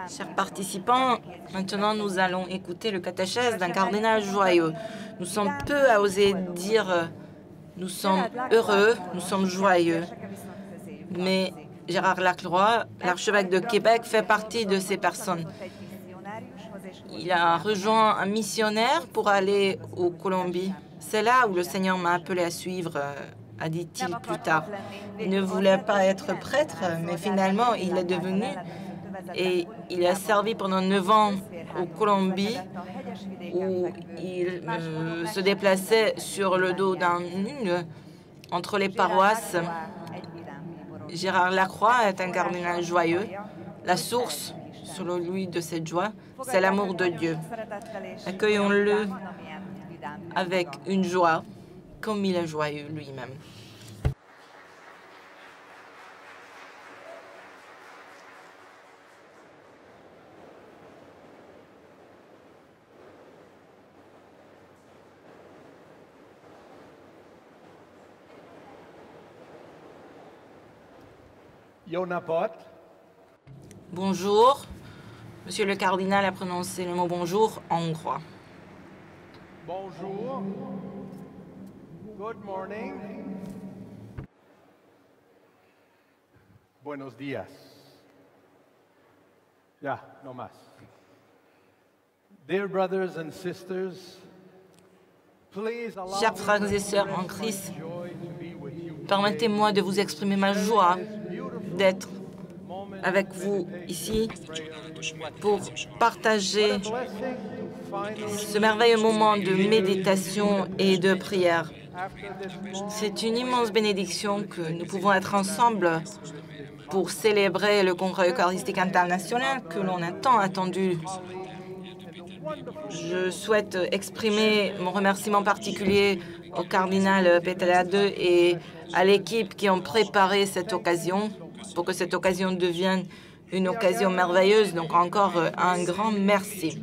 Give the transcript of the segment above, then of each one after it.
Chers participants, maintenant nous allons écouter le catéchèse d'un cardinal joyeux. Nous sommes peu à oser dire nous sommes heureux, nous sommes joyeux. Mais Gérard Lacroix, l'archevêque de Québec, fait partie de ces personnes. Il a rejoint un missionnaire pour aller au Colombie. C'est là où le Seigneur m'a appelé à suivre, a dit-il plus tard. Il ne voulait pas être prêtre, mais finalement il est devenu et il a servi pendant 9 ans au Colombie où il se déplaçait sur le dos d'un mule entre les paroisses. Gérard Lacroix est un cardinal joyeux. La source, selon lui, de cette joie, c'est l'amour de Dieu. Accueillons-le avec une joie, comme il est joyeux lui-même. Bonjour. Monsieur le cardinal a prononcé le mot bonjour en hongrois. Bonjour. Good morning. Buenos días. Ya, no más. Dear brothers and sisters, please allow Chers frères et sœurs en Christ, permettez-moi de vous exprimer ma joie d'être avec vous ici pour partager ce merveilleux moment de méditation et de prière. C'est une immense bénédiction que nous pouvons être ensemble pour célébrer le Congrès eucharistique international que l'on a tant attendu. Je souhaite exprimer mon remerciement particulier au cardinal Peter II et à l'équipe qui ont préparé cette occasion pour que cette occasion devienne une occasion merveilleuse. Donc encore un grand merci.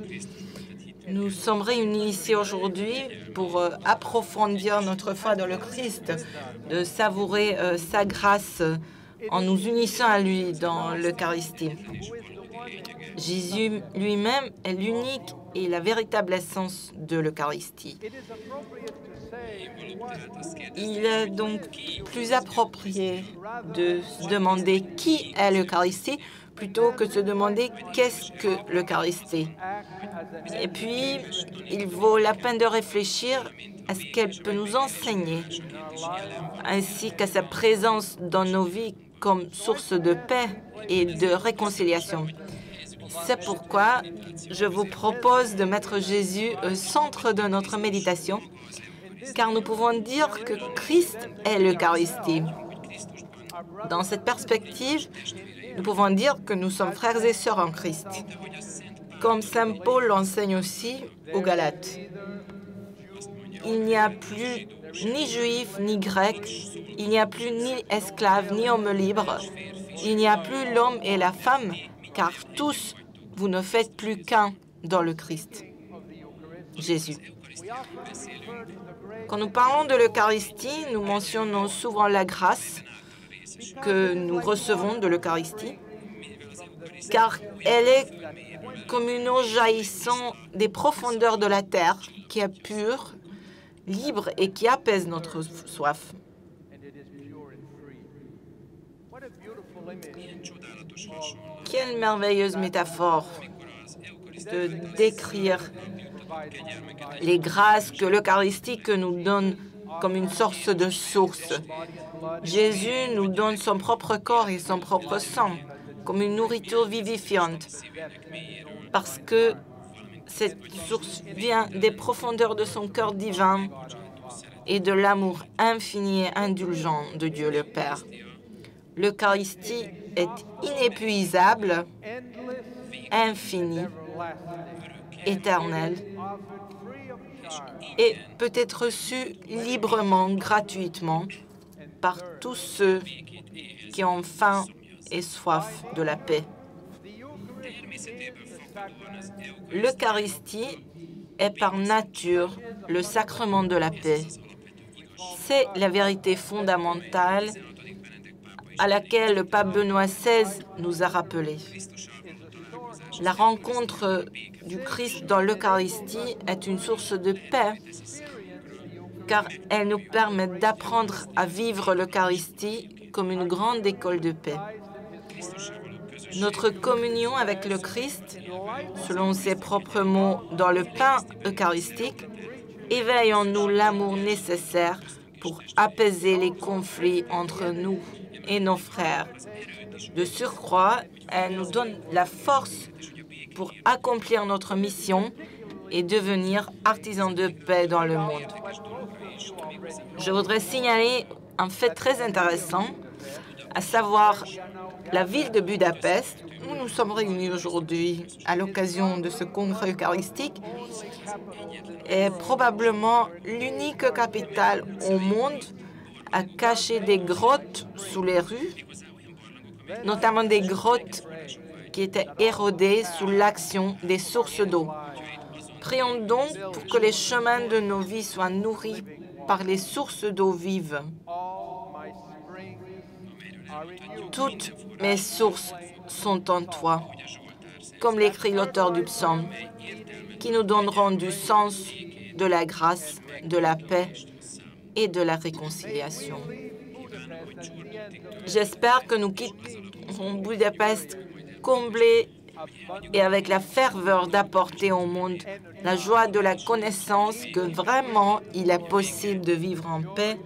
Nous sommes réunis ici aujourd'hui pour approfondir notre foi dans le Christ, de savourer sa grâce en nous unissant à lui dans l'Eucharistie. Jésus lui-même est l'unique et la véritable essence de l'Eucharistie. Il est donc plus approprié de se demander qui est l'Eucharistie plutôt que de se demander qu'est-ce que l'Eucharistie. Et puis, il vaut la peine de réfléchir à ce qu'elle peut nous enseigner, ainsi qu'à sa présence dans nos vies comme source de paix et de réconciliation. C'est pourquoi je vous propose de mettre Jésus au centre de notre méditation, car nous pouvons dire que Christ est l'Eucharistie. Dans cette perspective, nous pouvons dire que nous sommes frères et sœurs en Christ, comme saint Paul l'enseigne aussi aux Galates. Il n'y a plus ni juif ni grec, il n'y a plus ni esclave ni homme libre, il n'y a plus l'homme et la femme, car tous vous ne faites plus qu'un dans le Christ, Jésus. Quand nous parlons de l'Eucharistie, nous mentionnons souvent la grâce que nous recevons de l'Eucharistie, car elle est comme une eau jaillissant des profondeurs de la terre, qui est pure, libre et qui apaise notre soif. Quelle merveilleuse métaphore de décrire les grâces que l'Eucharistie nous donne comme une sorte de source. Jésus nous donne son propre corps et son propre sang comme une nourriture vivifiante, parce que cette source vient des profondeurs de son cœur divin et de l'amour infini et indulgent de Dieu le Père. L'Eucharistie est inépuisable, infinie, éternelle et peut être reçue librement, gratuitement par tous ceux qui ont faim et soif de la paix. L'Eucharistie est par nature le sacrement de la paix. C'est la vérité fondamentale à laquelle le pape Benoît XVI nous a rappelé. La rencontre du Christ dans l'Eucharistie est une source de paix, car elle nous permet d'apprendre à vivre l'Eucharistie comme une grande école de paix. Notre communion avec le Christ, selon ses propres mots dans le pain eucharistique, éveille en nous l'amour nécessaire pour apaiser les conflits entre nous et nos frères. De surcroît, elle nous donne la force pour accomplir notre mission et devenir artisans de paix dans le monde. Je voudrais signaler un fait très intéressant, à savoir la ville de Budapest, où nous sommes réunis aujourd'hui à l'occasion de ce congrès eucharistique, est probablement l'unique capitale au monde à cacher des grottes sous les rues, notamment des grottes qui étaient érodées sous l'action des sources d'eau. Prions donc pour que les chemins de nos vies soient nourris par les sources d'eau vive. Toutes mes sources sont en toi, comme l'écrit l'auteur du psaume, qui nous donneront du sens, de la grâce, de la paix et de la réconciliation. J'espère que nous quitterons Budapest comblés et avec la ferveur d'apporter au monde la joie de la connaissance que vraiment il est possible de vivre en paix,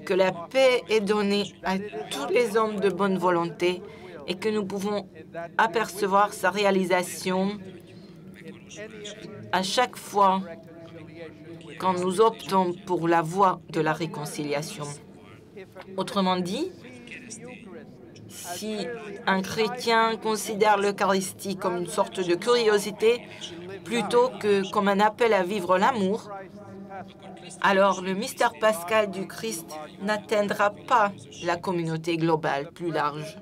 que la paix est donnée à tous les hommes de bonne volonté et que nous pouvons apercevoir sa réalisation à chaque fois quand nous optons pour la voie de la réconciliation. Autrement dit, si un chrétien considère l'Eucharistie comme une sorte de curiosité plutôt que comme un appel à vivre l'amour, alors le mystère pascal du Christ n'atteindra pas la communauté globale plus large.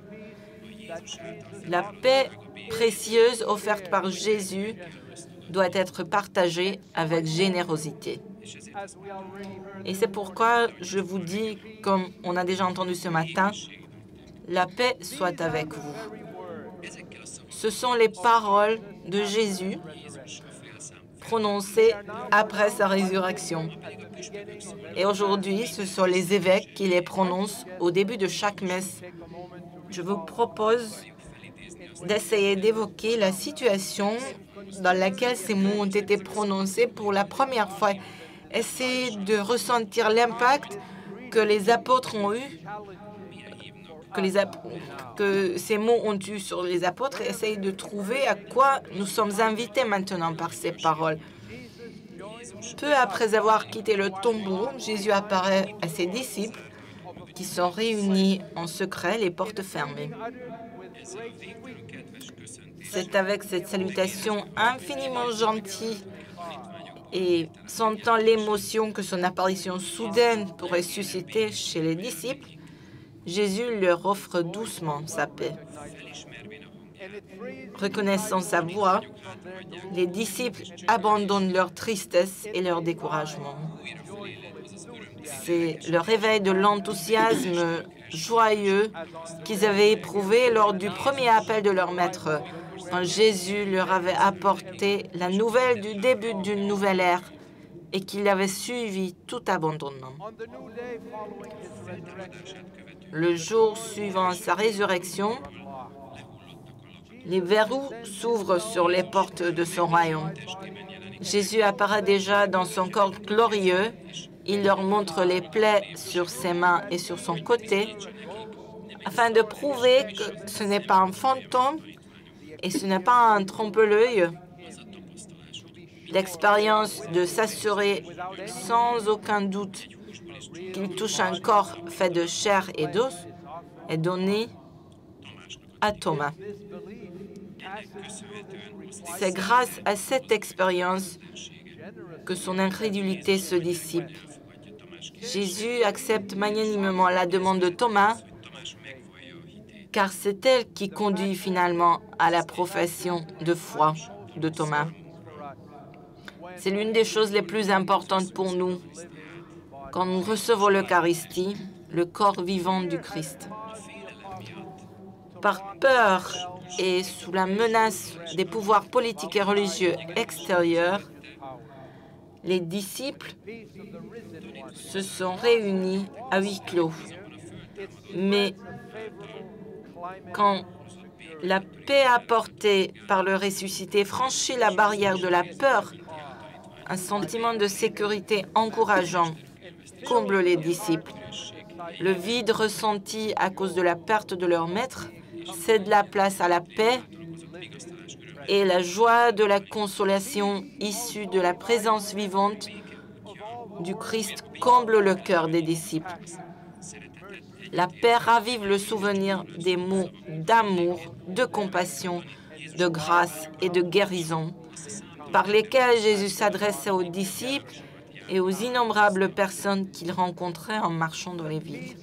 La paix précieuse offerte par Jésus doit être partagée avec générosité. Et c'est pourquoi je vous dis, comme on a déjà entendu ce matin, la paix soit avec vous. Ce sont les paroles de Jésus prononcées après sa résurrection. Et aujourd'hui, ce sont les évêques qui les prononcent au début de chaque messe. Je vous propose d'essayer d'évoquer la situation dans laquelle ces mots ont été prononcés pour la première fois. Essayez de ressentir l'impact que les apôtres ont eu, que ces mots ont eu sur les apôtres, et essayez de trouver à quoi nous sommes invités maintenant par ces paroles. Peu après avoir quitté le tombeau, Jésus apparaît à ses disciples qui sont réunis en secret, les portes fermées. C'est avec cette salutation infiniment gentille et sentant l'émotion que son apparition soudaine pourrait susciter chez les disciples, Jésus leur offre doucement sa paix. Reconnaissant sa voix, les disciples abandonnent leur tristesse et leur découragement. C'est le réveil de l'enthousiasme joyeux qu'ils avaient éprouvé lors du premier appel de leur maître, quand Jésus leur avait apporté la nouvelle du début d'une nouvelle ère et qu'il avait suivi tout abandonnement. Le jour suivant sa résurrection, les verrous s'ouvrent sur les portes de son royaume. Jésus apparaît déjà dans son corps glorieux. Il leur montre les plaies sur ses mains et sur son côté, afin de prouver que ce n'est pas un fantôme et ce n'est pas un trompe-l'œil. L'expérience de s'assurer sans aucun doute qu'il touche un corps fait de chair et d'os est donnée à Thomas. C'est grâce à cette expérience que son incrédulité se dissipe. Jésus accepte magnanimement la demande de Thomas, car c'est elle qui conduit finalement à la profession de foi de Thomas. C'est l'une des choses les plus importantes pour nous quand nous recevons l'Eucharistie, le corps vivant du Christ. Par peur et sous la menace des pouvoirs politiques et religieux extérieurs, les disciples se sont réunis à huis clos. Mais quand la paix apportée par le ressuscité franchit la barrière de la peur, un sentiment de sécurité encourageant comble les disciples. Le vide ressenti à cause de la perte de leur maître cède la place à la paix et la joie de la consolation issue de la présence vivante du Christ comble le cœur des disciples. La paix ravive le souvenir des mots d'amour, de compassion, de grâce et de guérison par lesquels Jésus s'adressait aux disciples et aux innombrables personnes qu'il rencontrait en marchant dans les villes.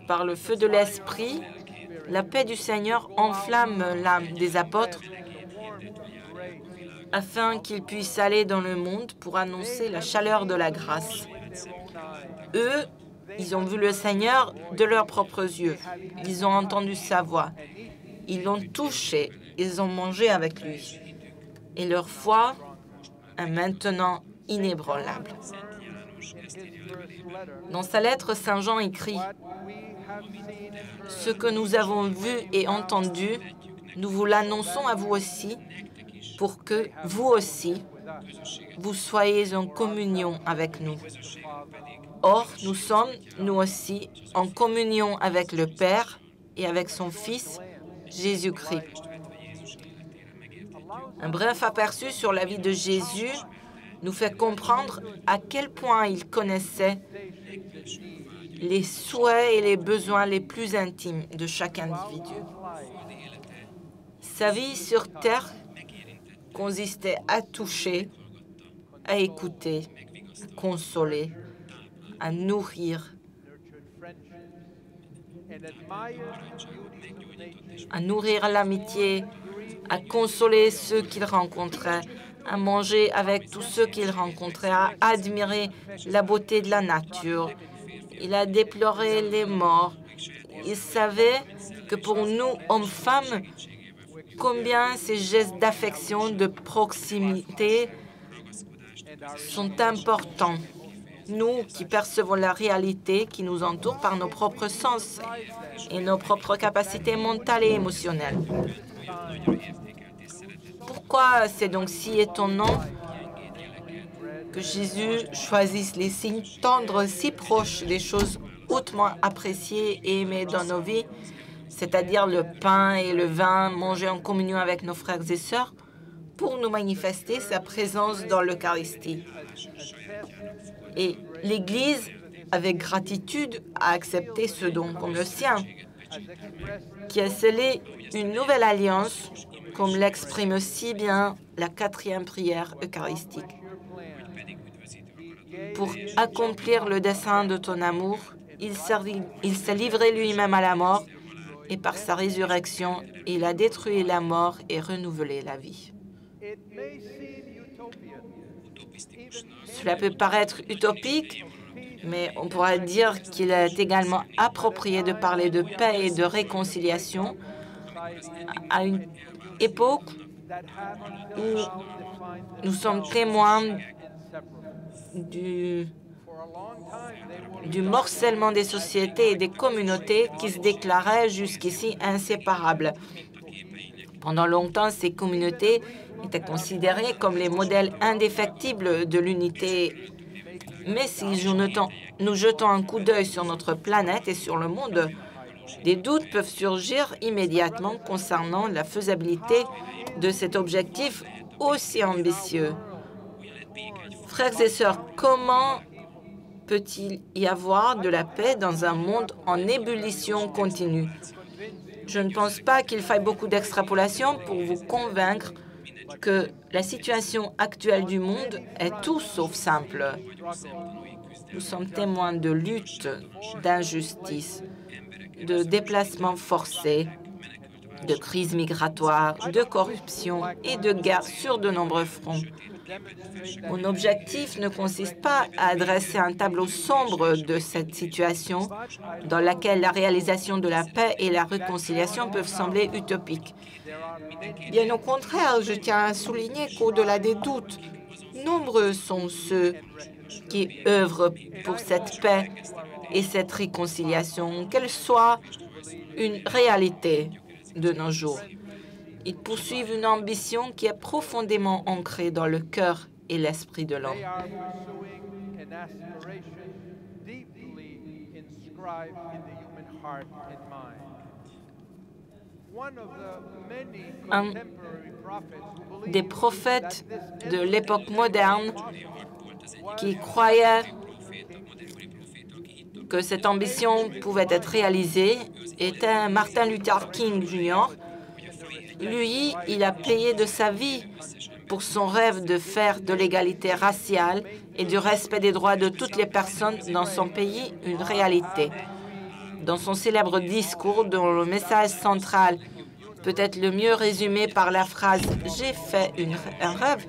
Par le feu de l'Esprit, la paix du Seigneur enflamme l'âme des apôtres afin qu'ils puissent aller dans le monde pour annoncer la chaleur de la grâce. Eux, ils ont vu le Seigneur de leurs propres yeux. Ils ont entendu sa voix. Ils l'ont touché. Ils ont mangé avec lui. Et leur foi est maintenant inébranlable. Dans sa lettre, Saint Jean écrit « Ce que nous avons vu et entendu, nous vous l'annonçons à vous aussi, pour que vous aussi, vous soyez en communion avec nous. Or, nous sommes, nous aussi, en communion avec le Père et avec son Fils, Jésus-Christ. » Un bref aperçu sur la vie de Jésus nous fait comprendre à quel point il connaissait les souhaits et les besoins les plus intimes de chaque individu. Sa vie sur terre consistait à toucher, à écouter, à consoler, à nourrir, l'amitié, à consoler ceux qu'il rencontrait, à manger avec tous ceux qu'il rencontrait, à admirer la beauté de la nature. Il a déploré les morts. Il savait que pour nous, hommes-femmes, combien ces gestes d'affection, de proximité sont importants. Nous qui percevons la réalité qui nous entoure par nos propres sens et nos propres capacités mentales et émotionnelles. Pourquoi c'est donc si étonnant que Jésus choisisse les signes tendres si proches des choses hautement appréciées et aimées dans nos vies, c'est-à-dire le pain et le vin mangés en communion avec nos frères et sœurs, pour nous manifester sa présence dans l'Eucharistie. Et l'Église, avec gratitude, a accepté ce don comme le sien, qui a scellé une nouvelle alliance, comme l'exprime si bien la 4e prière eucharistique. Pour accomplir le dessein de ton amour, il s'est livré lui-même à la mort, et par sa résurrection, il a détruit la mort et renouvelé la vie. Cela peut paraître utopique, mais on pourrait dire qu'il est également approprié de parler de paix et de réconciliation à une époque où nous sommes témoins du morcellement des sociétés et des communautés qui se déclaraient jusqu'ici inséparables. Pendant longtemps, ces communautés étaient considérées comme les modèles indéfectibles de l'unité. Mais si nous jetons un coup d'œil sur notre planète et sur le monde, des doutes peuvent surgir immédiatement concernant la faisabilité de cet objectif aussi ambitieux. Frères et sœurs, comment peut-il y avoir de la paix dans un monde en ébullition continue? Je ne pense pas qu'il faille beaucoup d'extrapolation pour vous convaincre que la situation actuelle du monde est tout sauf simple. Nous sommes témoins de luttes, d'injustices, de déplacements forcés, de crises migratoires, de corruption et de guerres sur de nombreux fronts. Mon objectif ne consiste pas à dresser un tableau sombre de cette situation dans laquelle la réalisation de la paix et la réconciliation peuvent sembler utopiques. Bien au contraire, je tiens à souligner qu'au-delà des doutes, nombreux sont ceux qui œuvrent pour cette paix et cette réconciliation, qu'elle soit une réalité de nos jours. Ils poursuivent une ambition qui est profondément ancrée dans le cœur et l'esprit de l'homme. Un des prophètes de l'époque moderne qui croyait que cette ambition pouvait être réalisée était Martin Luther King Jr. Lui, il a payé de sa vie pour son rêve de faire de l'égalité raciale et du respect des droits de toutes les personnes dans son pays une réalité. Dans son célèbre discours, dont le message central peut être le mieux résumé par la phrase « J'ai fait un rêve »,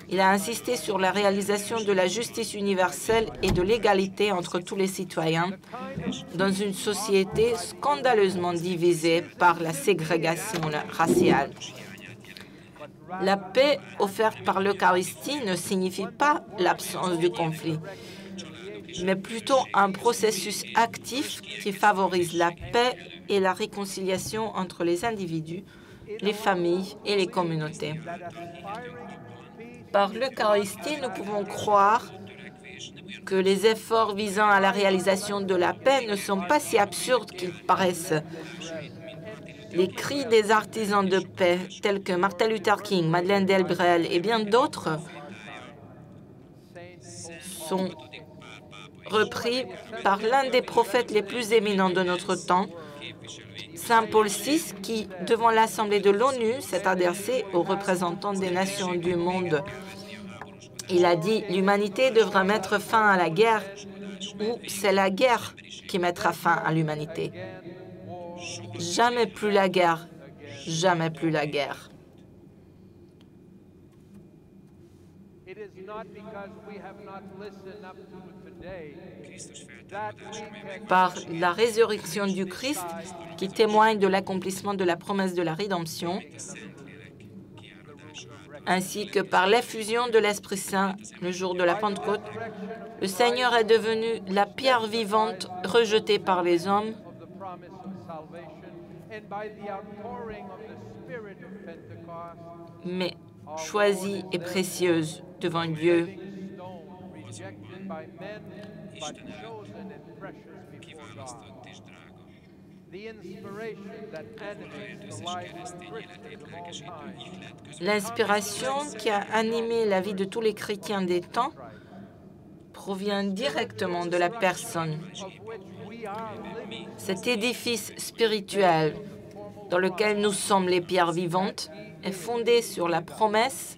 il a insisté sur la réalisation de la justice universelle et de l'égalité entre tous les citoyens dans une société scandaleusement divisée par la ségrégation raciale. La paix offerte par l'Eucharistie ne signifie pas l'absence de conflit, mais plutôt un processus actif qui favorise la paix et la réconciliation entre les individus, les familles et les communautés. Par l'Eucharistie, nous pouvons croire que les efforts visant à la réalisation de la paix ne sont pas si absurdes qu'ils paraissent. Les cris des artisans de paix, tels que Martin Luther King, Madeleine Delbrel et bien d'autres, sont repris par l'un des prophètes les plus éminents de notre temps, Saint Paul VI, qui, devant l'Assemblée de l'ONU, s'est adressé aux représentants des nations du monde. Il a dit « L'humanité devra mettre fin à la guerre ou c'est la guerre qui mettra fin à l'humanité. Jamais plus la guerre, jamais plus la guerre. » Par la résurrection du Christ, qui témoigne de l'accomplissement de la promesse de la rédemption, ainsi que par l'effusion de l'Esprit Saint le jour de la Pentecôte, le Seigneur est devenu la pierre vivante rejetée par les hommes, mais choisie et précieuse devant Dieu. L'inspiration qui a animé la vie de tous les chrétiens des temps provient directement de la personne. Cet édifice spirituel dans lequel nous sommes les pierres vivantes est fondé sur la promesse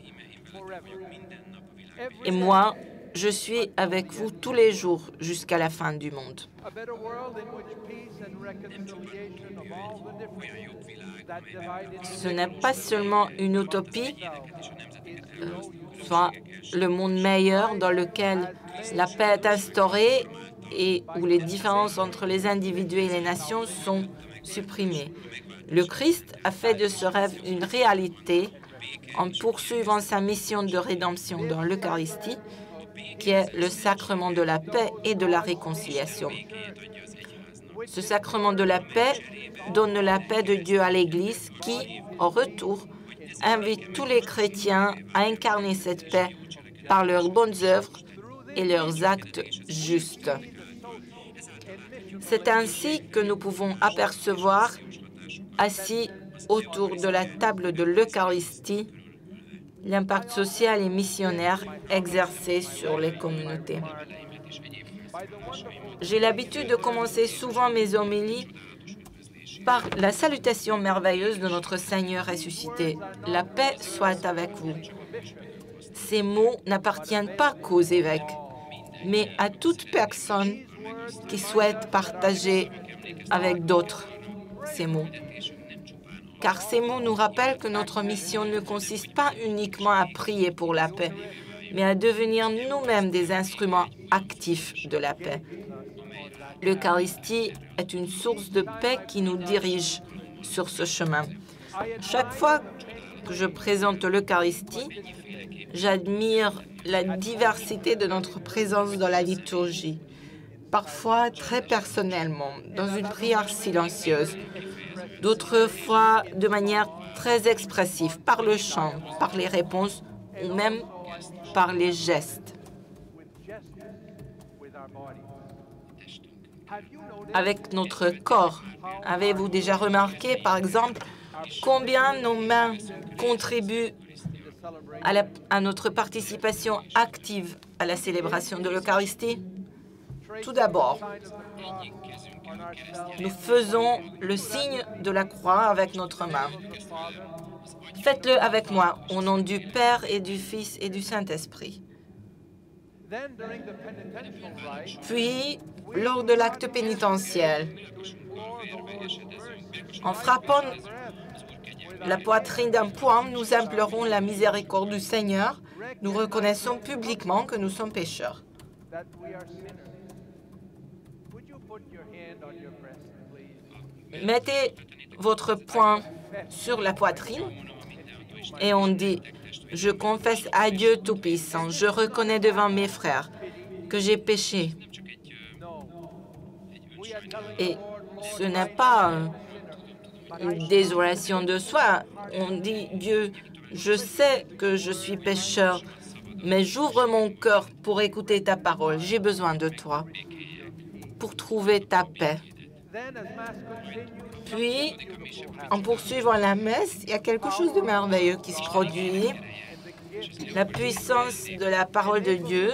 « Et moi, je suis avec vous tous les jours jusqu'à la fin du monde. » Ce n'est pas seulement une utopie, soit le monde meilleur dans lequel la paix est instaurée et où les différences entre les individus et les nations sont supprimées. Le Christ a fait de ce rêve une réalité en poursuivant sa mission de rédemption dans l'Eucharistie, qui est le sacrement de la paix et de la réconciliation. Ce sacrement de la paix donne la paix de Dieu à l'Église qui, en retour, invite tous les chrétiens à incarner cette paix par leurs bonnes œuvres et leurs actes justes. C'est ainsi que nous pouvons apercevoir, assis autour de la table de l'Eucharistie, l'impact social et missionnaire exercé sur les communautés. J'ai l'habitude de commencer souvent mes homélies par la salutation merveilleuse de notre Seigneur ressuscité. « La paix soit avec vous ». Ces mots n'appartiennent pas qu'aux évêques, mais à toute personne qui souhaite partager avec d'autres ces mots. car ces mots nous rappellent que notre mission ne consiste pas uniquement à prier pour la paix, mais à devenir nous-mêmes des instruments actifs de la paix. L'Eucharistie est une source de paix qui nous dirige sur ce chemin. Chaque fois que je présente l'Eucharistie, j'admire la diversité de notre présence dans la liturgie, parfois très personnellement, dans une prière silencieuse, d'autres fois de manière très expressive, par le chant, par les réponses ou même par les gestes. Avec notre corps, avez-vous déjà remarqué, par exemple, combien nos mains contribuent à notre participation active à la célébration de l'Eucharistie? Tout d'abord, nous faisons le signe de la croix avec notre main. Faites-le avec moi, au nom du Père et du Fils et du Saint-Esprit. Puis, lors de l'acte pénitentiel, en frappant la poitrine d'un poing, nous implorons la miséricorde du Seigneur. Nous reconnaissons publiquement que nous sommes pécheurs. Mettez votre poing sur la poitrine et on dit « Je confesse à Dieu Tout-Puissant, je reconnais devant mes frères que j'ai péché. » Et ce n'est pas une désolation de soi. On dit « Dieu, je sais que je suis pécheur, mais j'ouvre mon cœur pour écouter ta parole. J'ai besoin de toi pour trouver ta paix. » Puis, en poursuivant la messe, il y a quelque chose de merveilleux qui se produit. La puissance de la parole de Dieu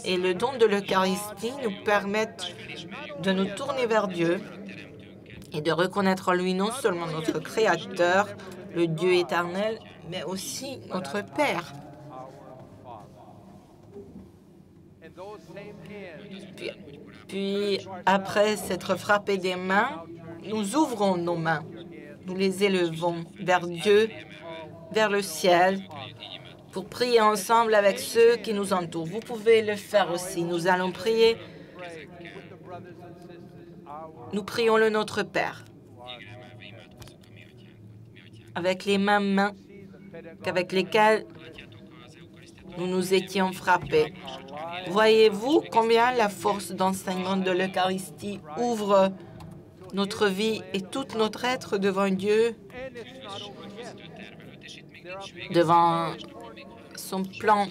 et le don de l'Eucharistie nous permettent de nous tourner vers Dieu et de reconnaître en lui non seulement notre Créateur, le Dieu éternel, mais aussi notre Père. Puis, après s'être frappé des mains, nous ouvrons nos mains, nous les élevons vers Dieu, vers le ciel, pour prier ensemble avec ceux qui nous entourent. Vous pouvez le faire aussi. Nous allons prier. Nous prions le Notre Père, avec les mêmes mains qu'avec lesquelles nous nous étions frappés. Voyez-vous combien la force d'enseignement de l'Eucharistie ouvre notre vie et tout notre être devant Dieu, devant son plan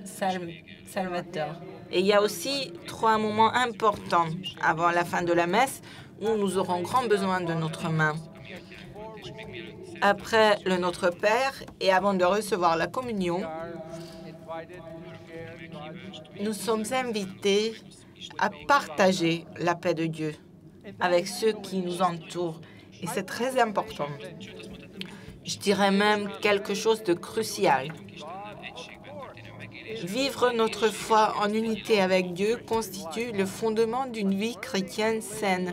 salvateur. Et il y a aussi 3 moments importants avant la fin de la messe où nous aurons grand besoin de notre main. Après le Notre Père et avant de recevoir la communion, nous sommes invités à partager la paix de Dieu avec ceux qui nous entourent. Et c'est très important. Je dirais même quelque chose de crucial. Vivre notre foi en unité avec Dieu constitue le fondement d'une vie chrétienne saine.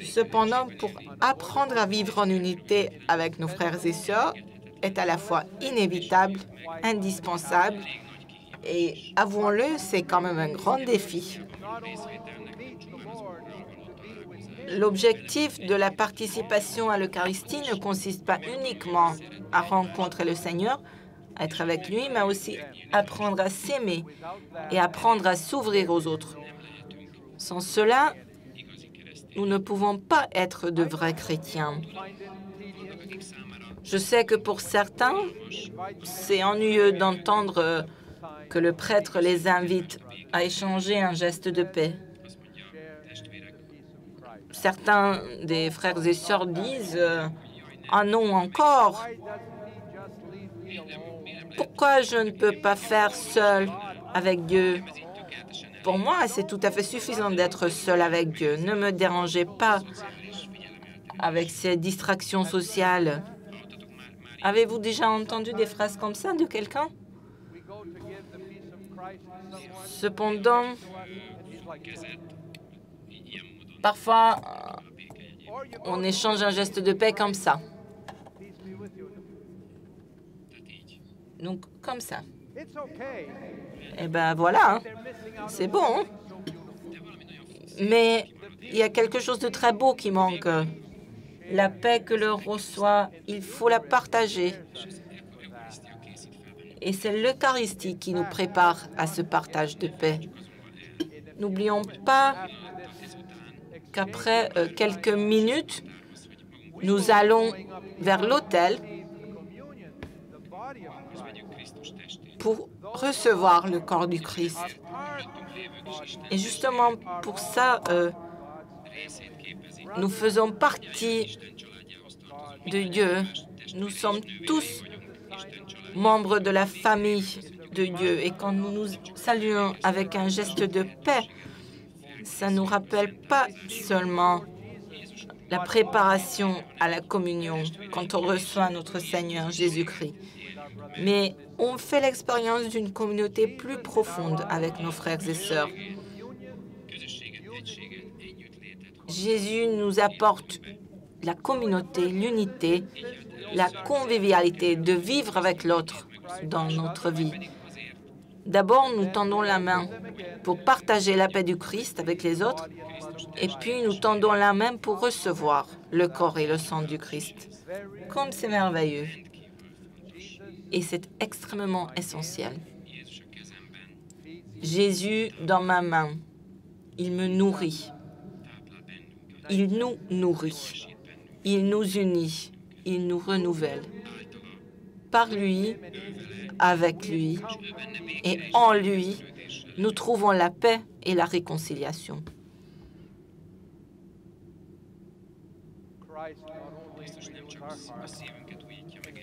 Cependant, pour apprendre à vivre en unité avec nos frères et sœurs est à la fois inévitable, indispensable et, avouons-le, c'est quand même un grand défi. L'objectif de la participation à l'Eucharistie ne consiste pas uniquement à rencontrer le Seigneur, à être avec lui, mais aussi apprendre à s'aimer et apprendre à s'ouvrir aux autres. Sans cela, nous ne pouvons pas être de vrais chrétiens. Je sais que pour certains, c'est ennuyeux d'entendre que le prêtre les invite à échanger un geste de paix. Certains des frères et sœurs disent « Ah non, encore! Pourquoi je ne peux pas faire seul avec Dieu ?» Pour moi, c'est tout à fait suffisant d'être seul avec Dieu. Ne me dérangez pas avec ces distractions sociales. Avez-vous déjà entendu des phrases comme ça de quelqu'un? Cependant, parfois, on échange un geste de paix comme ça. Donc, comme ça. Eh ben voilà, hein. C'est bon. Hein. Mais il y a quelque chose de très beau qui manque. La paix que l'on reçoit, il faut la partager. Et c'est l'Eucharistie qui nous prépare à ce partage de paix. N'oublions pas qu'après quelques minutes, nous allons vers l'autel pour recevoir le corps du Christ. Et justement, pour ça, nous faisons partie de Dieu. Nous sommes tous membres de la famille de Dieu. Et quand nous nous saluons avec un geste de paix, ça ne nous rappelle pas seulement la préparation à la communion quand on reçoit notre Seigneur Jésus-Christ, mais on fait l'expérience d'une communauté plus profonde avec nos frères et sœurs. Jésus nous apporte la communauté, l'unité, la convivialité de vivre avec l'autre dans notre vie. D'abord, nous tendons la main pour partager la paix du Christ avec les autres, et puis nous tendons la main pour recevoir le corps et le sang du Christ. Comme c'est merveilleux. Et c'est extrêmement essentiel. Jésus dans ma main, il me nourrit. Il nous nourrit. Il nous unit. Il nous renouvelle. Par lui, avec lui et en lui, nous trouvons la paix et la réconciliation.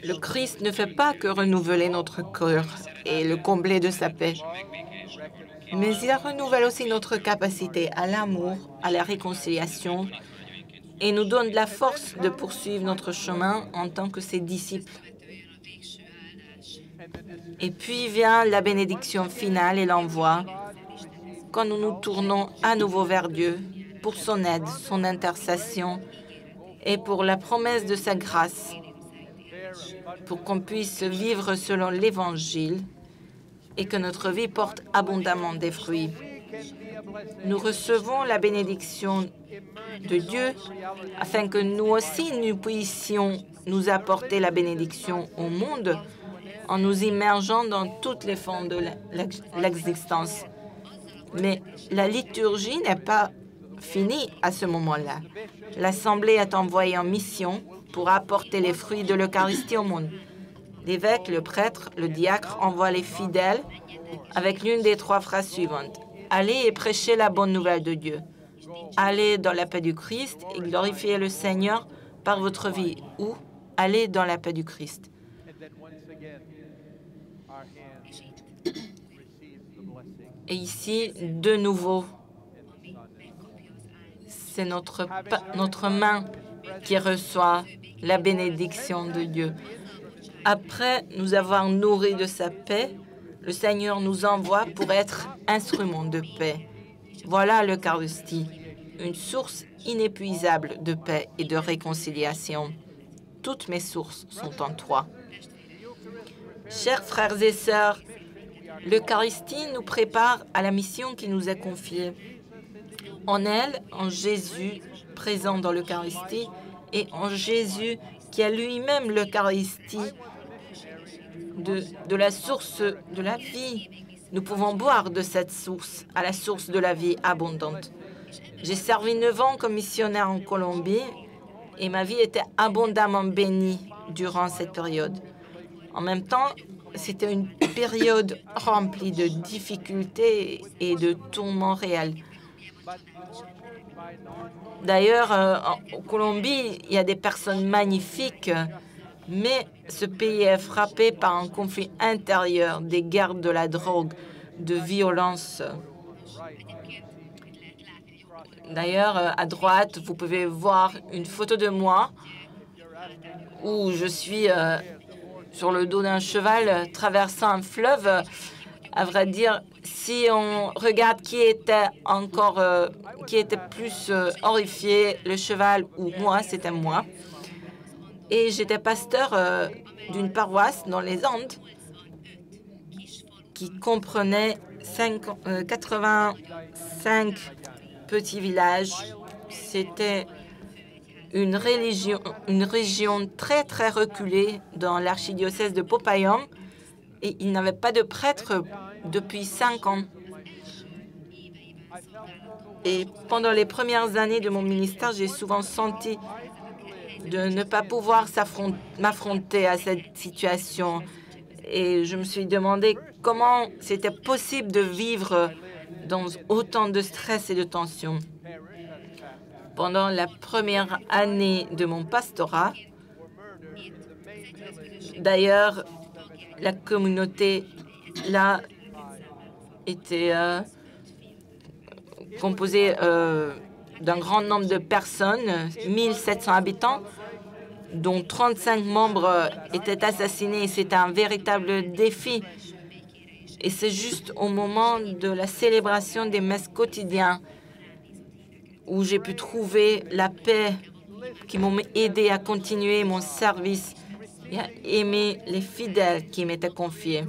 Le Christ ne fait pas que renouveler notre cœur et le combler de sa paix, mais il renouvelle aussi notre capacité à l'amour, à la réconciliation et nous donne la force de poursuivre notre chemin en tant que ses disciples. Et puis vient la bénédiction finale et l'envoi quand nous nous tournons à nouveau vers Dieu pour son aide, son intercession et pour la promesse de sa grâce, pour qu'on puisse vivre selon l'Évangile et que notre vie porte abondamment des fruits. Nous recevons la bénédiction de Dieu afin que nous aussi, nous puissions nous apporter la bénédiction au monde en nous immergeant dans toutes les formes de l'existence. Mais la liturgie n'est pas finie à ce moment-là. L'Assemblée est envoyée en mission pour apporter les fruits de l'Eucharistie au monde. L'évêque, le prêtre, le diacre envoient les fidèles avec l'une des trois phrases suivantes. Allez et prêchez la bonne nouvelle de Dieu. Allez dans la paix du Christ et glorifiez le Seigneur par votre vie. Ou allez dans la paix du Christ. Et ici, de nouveau, c'est notre main qui reçoit la bénédiction de Dieu. Après nous avoir nourris de sa paix, le Seigneur nous envoie pour être instruments de paix. Voilà l'Eucharistie, une source inépuisable de paix et de réconciliation. Toutes mes sources sont en toi. Chers frères et sœurs, l'Eucharistie nous prépare à la mission qui nous est confiée. En elle, en Jésus, présent dans l'Eucharistie, et en Jésus, qui a lui-même l'Eucharistie de la source de la vie. Nous pouvons boire de cette source, à la source de la vie abondante. J'ai servi 9 ans comme missionnaire en Colombie et ma vie était abondamment bénie durant cette période. En même temps, c'était une période remplie de difficultés et de tourments réels. D'ailleurs, en Colombie, il y a des personnes magnifiques, mais ce pays est frappé par un conflit intérieur, des guerres de la drogue, de violence. D'ailleurs, à droite, vous pouvez voir une photo de moi où je suis sur le dos d'un cheval traversant un fleuve À vrai dire, si on regarde qui était plus horrifié, le cheval ou moi, c'était moi. Et j'étais pasteur d'une paroisse dans les Andes qui comprenait 85 petits villages. C'était une région très, très reculée dans l'archidiocèse de Popayán et il n'avait pas de prêtre depuis 5 ans. Et pendant les premières années de mon ministère, j'ai souvent senti de ne pas pouvoir m'affronter à cette situation. Et je me suis demandé comment c'était possible de vivre dans autant de stress et de tension. Pendant la première année de mon pastorat, d'ailleurs, la communauté là était composée d'un grand nombre de personnes, 1700 habitants, dont 35 membres étaient assassinés. Et c'était un véritable défi. Et c'est juste au moment de la célébration des messes quotidiennes où j'ai pu trouver la paix qui m'ont aidé à continuer mon service et à aimer les fidèles qui m'étaient confiés.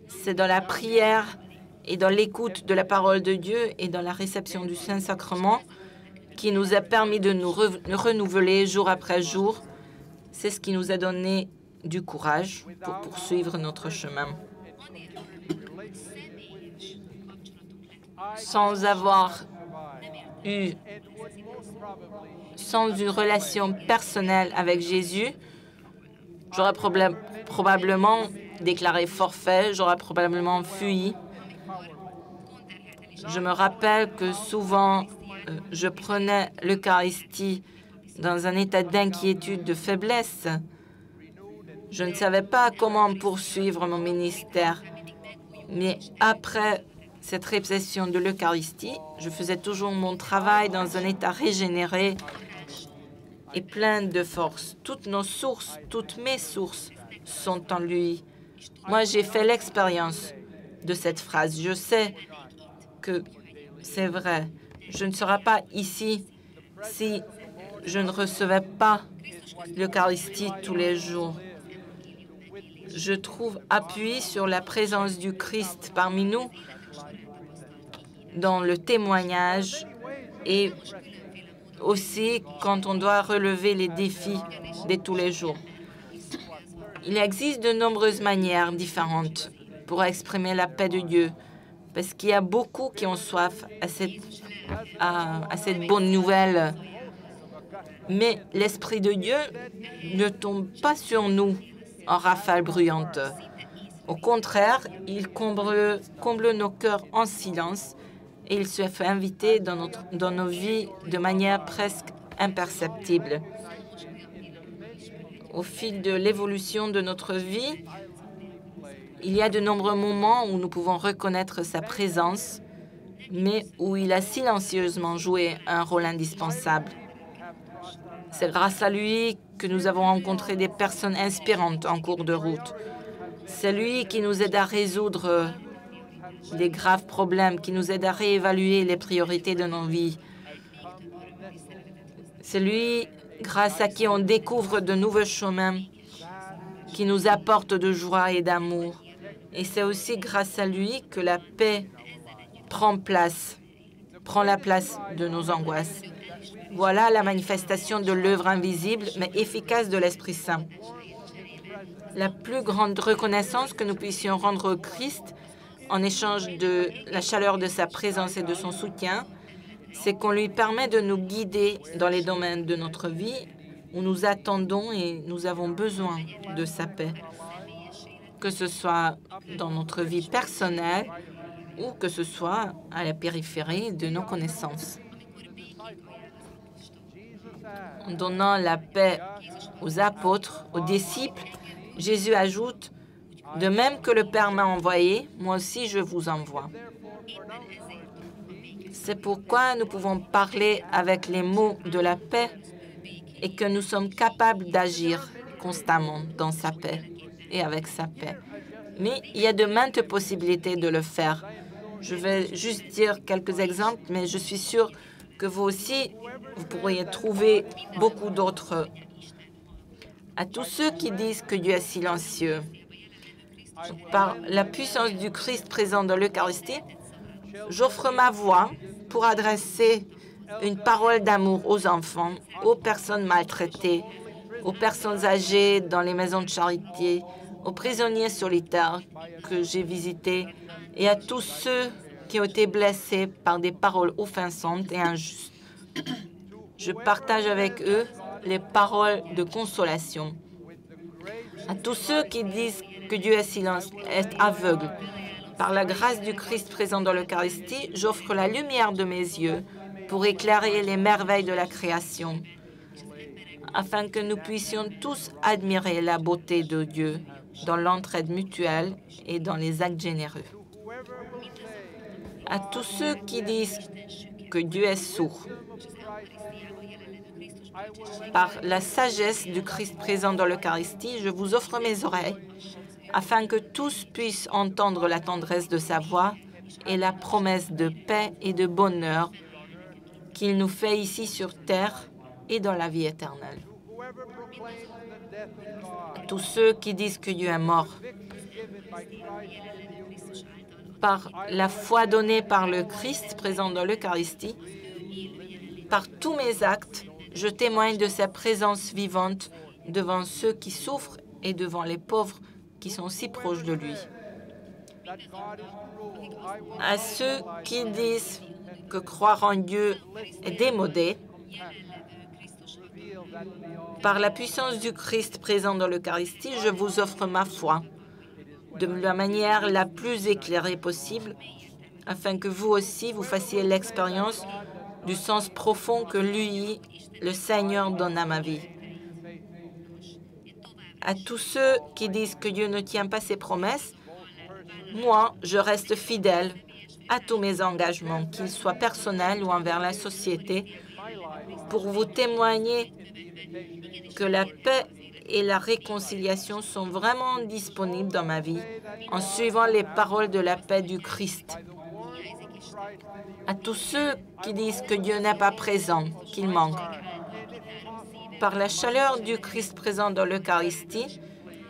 C'est dans la prière et dans l'écoute de la parole de Dieu et dans la réception du Saint-Sacrement qui nous a permis de nous renouveler jour après jour. C'est ce qui nous a donné du courage pour poursuivre notre chemin. Sans une relation personnelle avec Jésus, j'aurais probablement déclaré forfait, j'aurais probablement fui. Je me rappelle que souvent, je prenais l'Eucharistie dans un état d'inquiétude, de faiblesse. Je ne savais pas comment poursuivre mon ministère. Mais après cette réception de l'Eucharistie, je faisais toujours mon travail dans un état régénéré et plein de force. Toutes mes sources sont en lui. Moi, j'ai fait l'expérience de cette phrase. Je sais que c'est vrai. Je ne serais pas ici si je ne recevais pas l'Eucharistie tous les jours. Je trouve appui sur la présence du Christ parmi nous dans le témoignage et aussi quand on doit relever les défis de tous les jours. Il existe de nombreuses manières différentes pour exprimer la paix de Dieu, parce qu'il y a beaucoup qui ont soif à cette bonne nouvelle. Mais l'Esprit de Dieu ne tombe pas sur nous en rafale bruyante. Au contraire, il comble nos cœurs en silence et il se fait inviter dans nos vies de manière presque imperceptible. Au fil de l'évolution de notre vie, il y a de nombreux moments où nous pouvons reconnaître sa présence, mais où il a silencieusement joué un rôle indispensable. C'est grâce à lui que nous avons rencontré des personnes inspirantes en cours de route. C'est lui qui nous aide à résoudre des graves problèmes, qui nous aide à réévaluer les priorités de nos vies. C'est lui, grâce à qui on découvre de nouveaux chemins, qui nous apporte de joie et d'amour. Et c'est aussi grâce à lui que la paix prend la place de nos angoisses. Voilà la manifestation de l'œuvre invisible mais efficace de l'Esprit Saint. La plus grande reconnaissance que nous puissions rendre au Christ en échange de la chaleur de sa présence et de son soutien, c'est qu'on lui permet de nous guider dans les domaines de notre vie où nous attendons et nous avons besoin de sa paix, que ce soit dans notre vie personnelle ou que ce soit à la périphérie de nos connaissances. En donnant la paix aux apôtres, aux disciples, Jésus ajoute « De même que le Père m'a envoyé, moi aussi je vous envoie ». C'est pourquoi nous pouvons parler avec les mots de la paix et que nous sommes capables d'agir constamment dans sa paix et avec sa paix. Mais il y a de maintes possibilités de le faire. Je vais juste dire quelques exemples, mais je suis sûre que vous aussi, vous pourriez trouver beaucoup d'autres. À tous ceux qui disent que Dieu est silencieux, par la puissance du Christ présent dans l'Eucharistie, j'offre ma voix pour adresser une parole d'amour aux enfants, aux personnes maltraitées, aux personnes âgées dans les maisons de charité, aux prisonniers solitaires que j'ai visités et à tous ceux qui ont été blessés par des paroles offensantes et injustes. Je partage avec eux les paroles de consolation. À tous ceux qui disent que Dieu est aveugle, par la grâce du Christ présent dans l'Eucharistie, j'offre la lumière de mes yeux pour éclairer les merveilles de la création, afin que nous puissions tous admirer la beauté de Dieu dans l'entraide mutuelle et dans les actes généreux. À tous ceux qui disent que Dieu est sourd, par la sagesse du Christ présent dans l'Eucharistie, je vous offre mes oreilles, afin que tous puissent entendre la tendresse de sa voix et la promesse de paix et de bonheur qu'il nous fait ici sur terre et dans la vie éternelle. Tous ceux qui disent que Dieu est mort, par la foi donnée par le Christ présent dans l'Eucharistie, par tous mes actes, je témoigne de sa présence vivante devant ceux qui souffrent et devant les pauvres qui sont si proches de lui. À ceux qui disent que croire en Dieu est démodé, par la puissance du Christ présent dans l'Eucharistie, je vous offre ma foi de la manière la plus éclairée possible, afin que vous aussi, vous fassiez l'expérience du sens profond que lui, le Seigneur, donne à ma vie. À tous ceux qui disent que Dieu ne tient pas ses promesses, moi, je reste fidèle à tous mes engagements, qu'ils soient personnels ou envers la société, pour vous témoigner que la paix et la réconciliation sont vraiment disponibles dans ma vie en suivant les paroles de la paix du Christ. À tous ceux qui disent que Dieu n'est pas présent, qu'il manque, par la chaleur du Christ présent dans l'Eucharistie,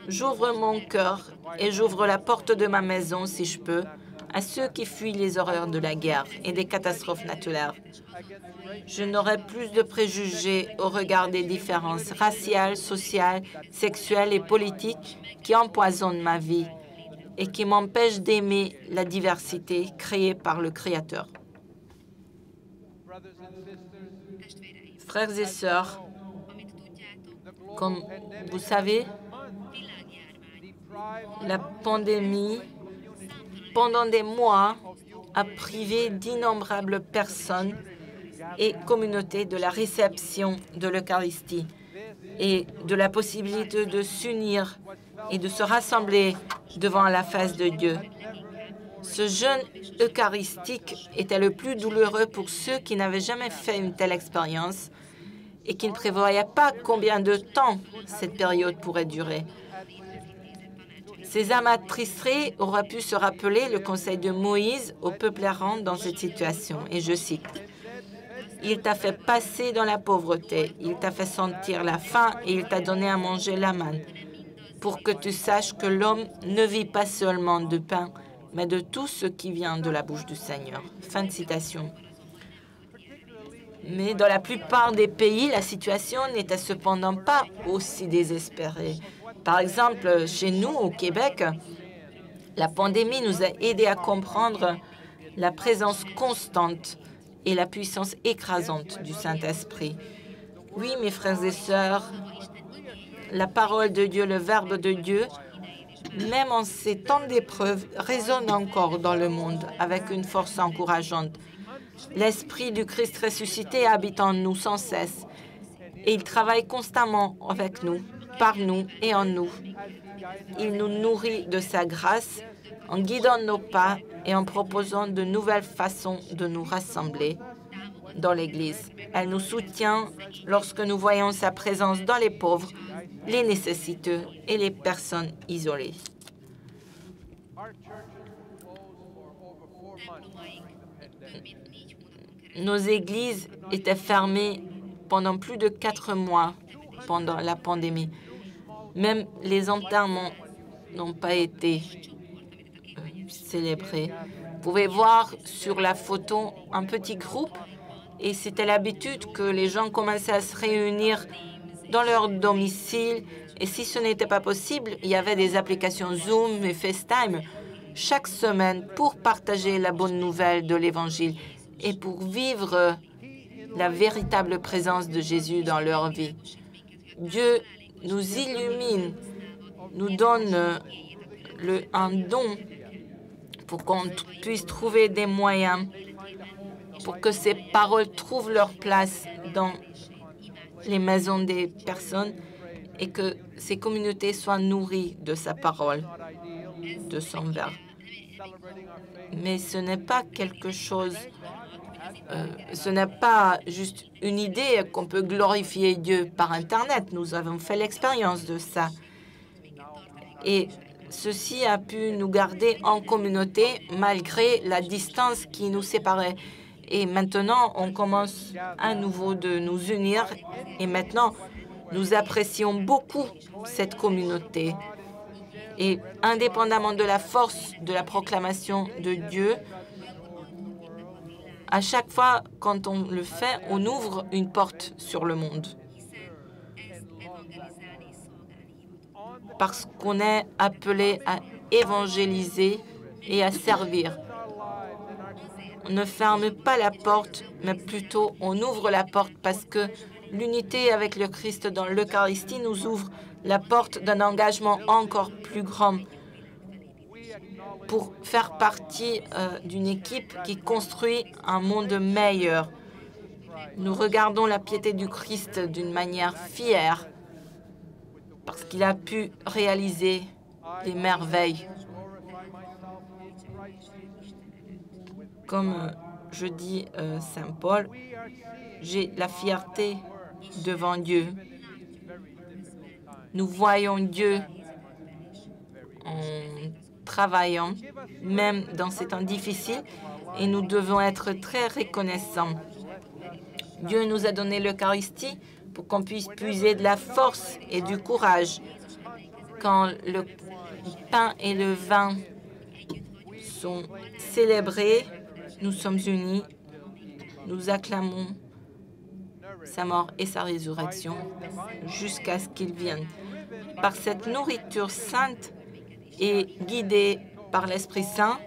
j'ouvre mon cœur et j'ouvre la porte de ma maison, si je peux, à ceux qui fuient les horreurs de la guerre et des catastrophes naturelles. Je n'aurai plus de préjugés au regard des différences raciales, sociales, sexuelles et politiques qui empoisonnent ma vie et qui m'empêchent d'aimer la diversité créée par le Créateur. Frères et sœurs, comme vous savez, la pandémie, pendant des mois, a privé d'innombrables personnes et communautés de la réception de l'Eucharistie et de la possibilité de s'unir et de se rassembler devant la face de Dieu. Ce jeûne eucharistique était le plus douloureux pour ceux qui n'avaient jamais fait une telle expérience et qui ne prévoyaient pas combien de temps cette période pourrait durer. Ces âmes attristées auraient pu se rappeler le conseil de Moïse au peuple errant dans cette situation, et je cite, « Il t'a fait passer dans la pauvreté, il t'a fait sentir la faim et il t'a donné à manger la manne, pour que tu saches que l'homme ne vit pas seulement de pain, mais de tout ce qui vient de la bouche du Seigneur. » Fin de citation. Mais dans la plupart des pays, la situation n'était cependant pas aussi désespérée. Par exemple, chez nous, au Québec, la pandémie nous a aidés à comprendre la présence constante et la puissance écrasante du Saint-Esprit. Oui, mes frères et sœurs, la parole de Dieu, le Verbe de Dieu, même en ces temps d'épreuve, résonne encore dans le monde avec une force encourageante. L'Esprit du Christ ressuscité habite en nous sans cesse et il travaille constamment avec nous, par nous et en nous. Il nous nourrit de sa grâce en guidant nos pas et en proposant de nouvelles façons de nous rassembler dans l'Église. Elle nous soutient lorsque nous voyons sa présence dans les pauvres, les nécessiteux et les personnes isolées. Nos églises étaient fermées pendant plus de 4 mois pendant la pandémie. Même les enterrements n'ont pas été célébrés. Vous pouvez voir sur la photo un petit groupe et c'était l'habitude que les gens commençaient à se réunir dans leur domicile. Et si ce n'était pas possible, il y avait des applications Zoom et FaceTime chaque semaine pour partager la bonne nouvelle de l'Évangile et pour vivre la véritable présence de Jésus dans leur vie. Dieu nous illumine, nous donne un don pour qu'on puisse trouver des moyens pour que ces paroles trouvent leur place dans les maisons des personnes et que ces communautés soient nourries de sa parole, de son verbe. Mais ce n'est pas quelque chose, ce n'est pas juste une idée qu'on peut glorifier Dieu par Internet. Nous avons fait l'expérience de ça. Et ceci a pu nous garder en communauté malgré la distance qui nous séparait. Et maintenant, on commence à nouveau de nous unir. Et maintenant, nous apprécions beaucoup cette communauté. Et indépendamment de la force de la proclamation de Dieu, à chaque fois, quand on le fait, on ouvre une porte sur le monde. Parce qu'on est appelé à évangéliser et à servir. On ne ferme pas la porte, mais plutôt on ouvre la porte parce que l'unité avec le Christ dans l'Eucharistie nous ouvre la porte d'un engagement encore plus grand pour faire partie d'une équipe qui construit un monde meilleur. Nous regardons la piété du Christ d'une manière fière parce qu'il a pu réaliser des merveilles. Comme je dis Saint Paul, j'ai la fierté devant Dieu. Nous voyons Dieu en travaillant, même dans ces temps difficiles, et nous devons être très reconnaissants. Dieu nous a donné l'Eucharistie pour qu'on puisse puiser de la force et du courage. Quand le pain et le vin sont célébrés, nous sommes unis, nous acclamons sa mort et sa résurrection jusqu'à ce qu'il vienne. Par cette nourriture sainte et guidée par l'Esprit Saint,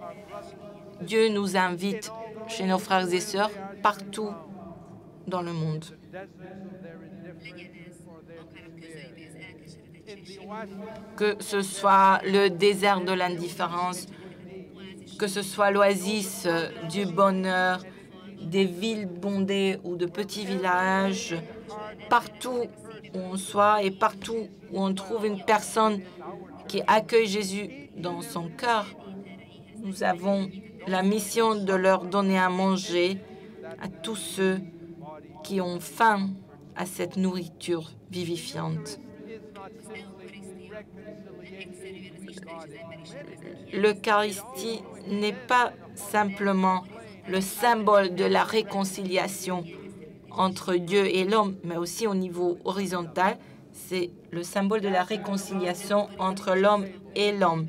Dieu nous invite chez nos frères et sœurs partout dans le monde. Que ce soit le désert de l'indifférence, que ce soit l'oasis du bonheur, des villes bondées ou de petits villages, partout où on soit et partout où on trouve une personne qui accueille Jésus dans son cœur, nous avons la mission de leur donner à manger à tous ceux qui ont faim à cette nourriture vivifiante. L'Eucharistie n'est pas simplement le symbole de la réconciliation entre Dieu et l'homme, mais aussi au niveau horizontal, c'est le symbole de la réconciliation entre l'homme et l'homme.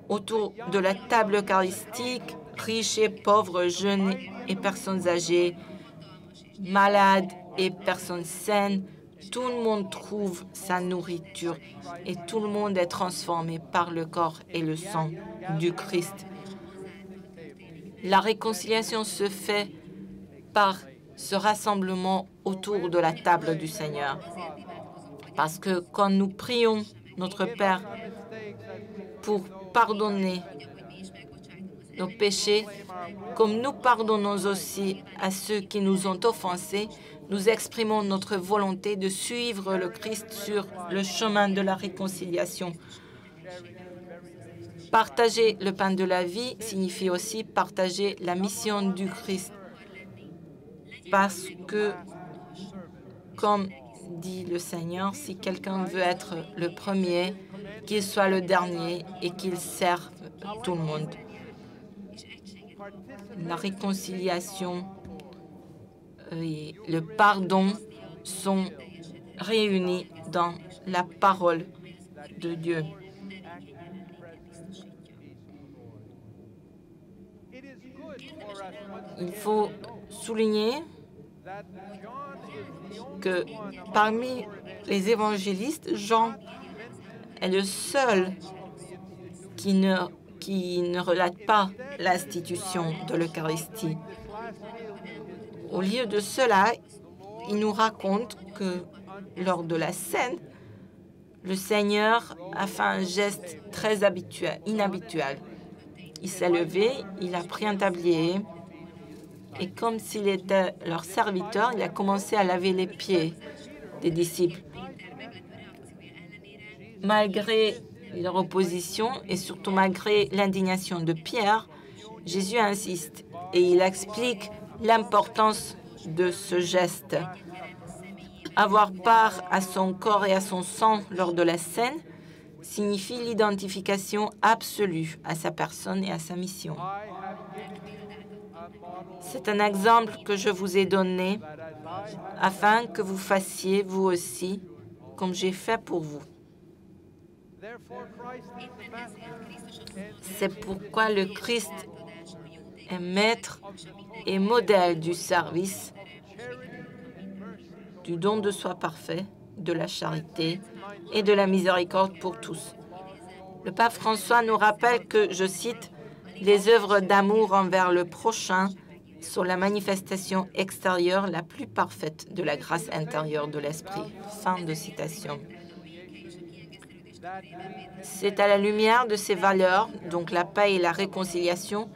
Autour de la table eucharistique, riches et pauvres, jeunes et personnes âgées, malades et personnes saines, tout le monde trouve sa nourriture et tout le monde est transformé par le corps et le sang du Christ. La réconciliation se fait par ce rassemblement autour de la table du Seigneur. Parce que quand nous prions notre Père pour pardonner nos péchés, comme nous pardonnons aussi à ceux qui nous ont offensés, nous exprimons notre volonté de suivre le Christ sur le chemin de la réconciliation. Partager le pain de la vie signifie aussi partager la mission du Christ. Parce que, comme dit le Seigneur, si quelqu'un veut être le premier, qu'il soit le dernier et qu'il serve tout le monde. La réconciliation et le pardon sont réunis dans la parole de Dieu. Il faut souligner que parmi les évangélistes, Jean est le seul qui ne relate pas l'institution de l'Eucharistie. Au lieu de cela, il nous raconte que lors de la scène, le Seigneur a fait un geste très inhabituel. Il s'est levé, il a pris un tablier et comme s'il était leur serviteur, il a commencé à laver les pieds des disciples. Malgré leur opposition et surtout malgré l'indignation de Pierre, Jésus insiste et il explique l'importance de ce geste. Avoir part à son corps et à son sang lors de la scène signifie l'identification absolue à sa personne et à sa mission. C'est un exemple que je vous ai donné afin que vous fassiez vous aussi comme j'ai fait pour vous. C'est pourquoi le Christ est maître et modèle du service, du don de soi parfait, de la charité et de la miséricorde pour tous. Le pape François nous rappelle que, je cite, « Les œuvres d'amour envers le prochain sont la manifestation extérieure la plus parfaite de la grâce intérieure de l'Esprit. » Fin de citation. C'est à la lumière de ces valeurs, donc la paix et la réconciliation,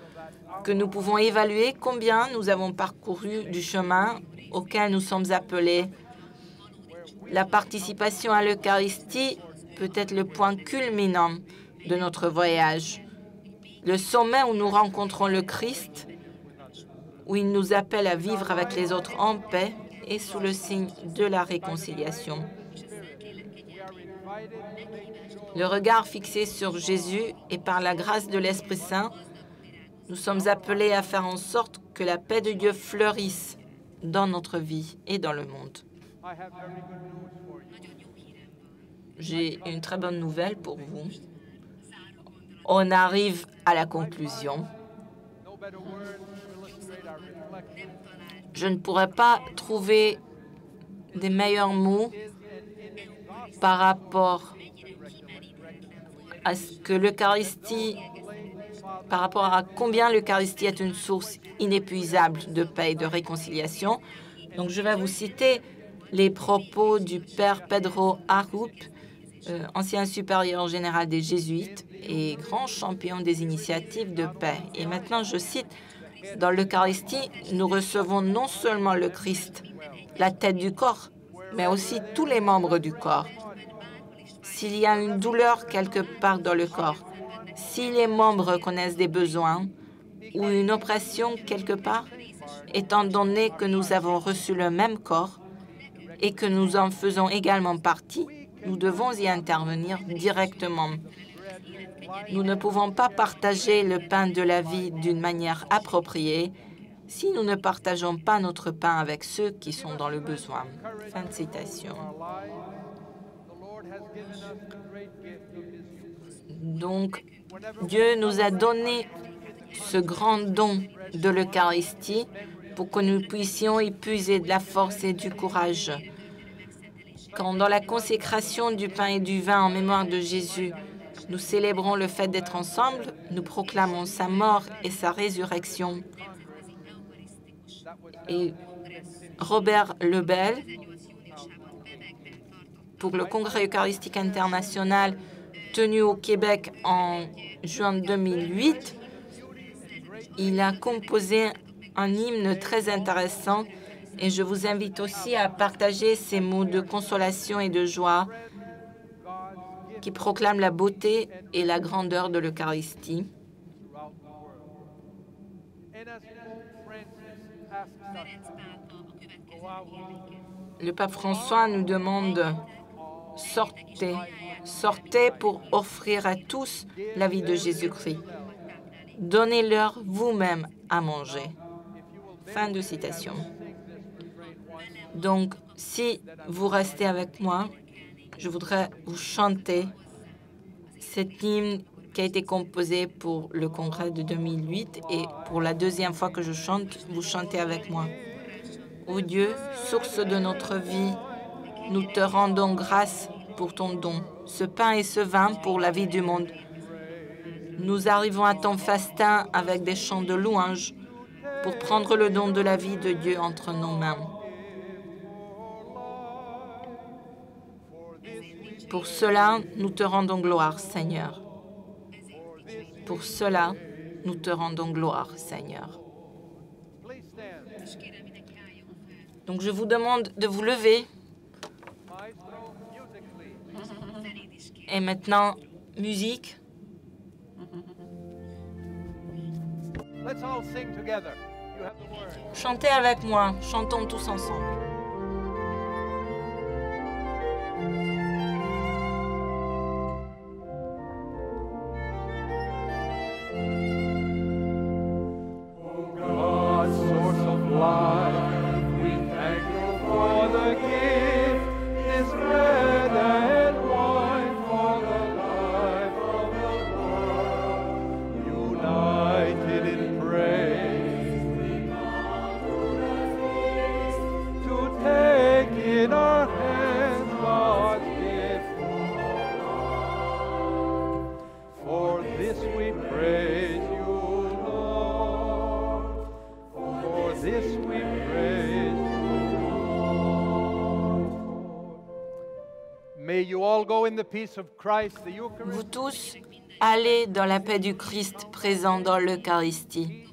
que nous pouvons évaluer combien nous avons parcouru du chemin auquel nous sommes appelés. La participation à l'Eucharistie peut être le point culminant de notre voyage, le sommet où nous rencontrons le Christ, où il nous appelle à vivre avec les autres en paix et sous le signe de la réconciliation. Le regard fixé sur Jésus et par la grâce de l'Esprit Saint, nous sommes appelés à faire en sorte que la paix de Dieu fleurisse dans notre vie et dans le monde. J'ai une très bonne nouvelle pour vous. On arrive à la conclusion. Je ne pourrais pas trouver des meilleurs mots par rapport à ce que l'Eucharistie, par rapport à combien l'Eucharistie est une source inépuisable de paix et de réconciliation. Donc, je vais vous citer les propos du père Pedro Arrup, ancien supérieur général des Jésuites et grand champion des initiatives de paix. Et maintenant, je cite, « Dans l'Eucharistie, nous recevons non seulement le Christ, la tête du corps, mais aussi tous les membres du corps. S'il y a une douleur quelque part dans le corps, si les membres connaissent des besoins ou une oppression quelque part, étant donné que nous avons reçu le même corps et que nous en faisons également partie, nous devons y intervenir directement. Nous ne pouvons pas partager le pain de la vie d'une manière appropriée si nous ne partageons pas notre pain avec ceux qui sont dans le besoin. » Fin de citation. Donc, Dieu nous a donné ce grand don de l'Eucharistie pour que nous puissions y puiser de la force et du courage. Quand dans la consécration du pain et du vin en mémoire de Jésus, nous célébrons le fait d'être ensemble, nous proclamons sa mort et sa résurrection. Et Robert Lebel, pour le Congrès eucharistique international tenu au Québec en juin 2008, il a composé un hymne très intéressant et je vous invite aussi à partager ces mots de consolation et de joie qui proclament la beauté et la grandeur de l'Eucharistie. Le pape François nous demande « Sortez Sortez pour offrir à tous la vie de Jésus-Christ. Donnez-leur vous-même à manger. » Fin de citation. Donc, si vous restez avec moi, je voudrais vous chanter cet hymne qui a été composé pour le congrès de 2008 et pour la deuxième fois que je chante, vous chantez avec moi. Ô Dieu, source de notre vie, nous te rendons grâce pour ton don, ce pain et ce vin pour la vie du monde. Nous arrivons à ton festin avec des chants de louange pour prendre le don de la vie de Dieu entre nos mains. Pour cela, nous te rendons gloire, Seigneur. Pour cela, nous te rendons gloire, Seigneur. Donc, je vous demande de vous lever. Et maintenant, musique. Chantez avec moi, chantons tous ensemble. Vous tous, allez dans la paix du Christ présent dans l'Eucharistie.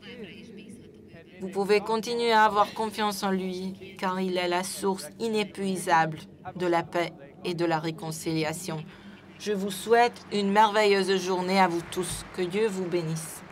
Vous pouvez continuer à avoir confiance en lui, car il est la source inépuisable de la paix et de la réconciliation. Je vous souhaite une merveilleuse journée à vous tous. Que Dieu vous bénisse.